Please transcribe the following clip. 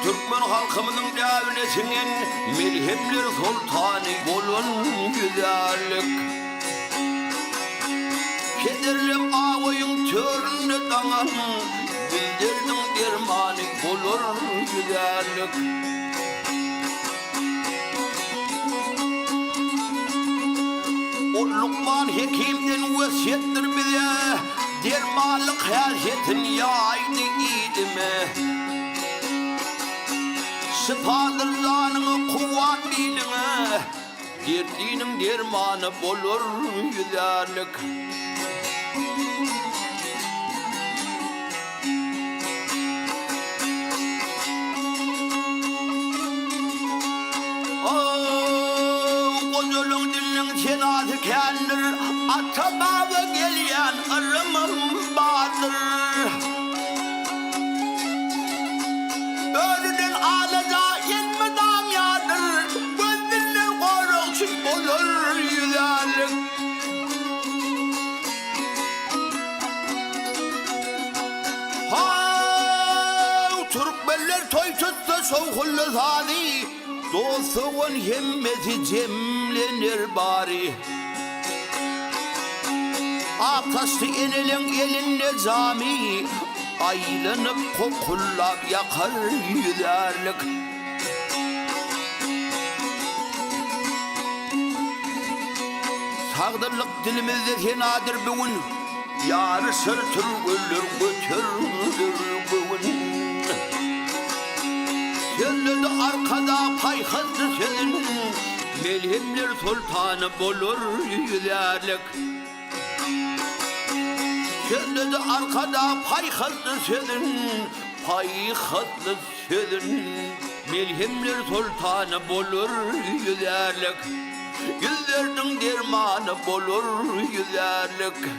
Türkmen halkımızın devletinin melhemler sultanı bolun güzellik. Kederlim ağayın törünü danan, bildirdim dermanı bolur güzellik. O Lukman Hekim'den vesiyettir bize, dermanlık hasetin yaydı idime. Sıfadır zanını kuvvet biline, derdinin dermanı bolur güzellik. Gözülün dilin senatı kendir, atababı geliyen ırmım bağdır. Ölünün ağlaca yetmeden yadır, gözünün korukçu olur güzellik. Türkmenler toy tutsa soğullu zani, dostuğun himmeti cemlenir bari. Akaslı enelin elinde cami, aylanıp kokullap yakar güzellik. Sağdırlık dilimizde senadır bugün, yarı sırtır ölür götürür bugün. Söyledi arkada payhızlı sözün, melhemler sultanı bolur güzellik. Söyledi arkada payhızlı sözün, payhızlı sözün, melhemler sultanı bolur güzellik. Yüzlerinin dermanı bolur güzellik.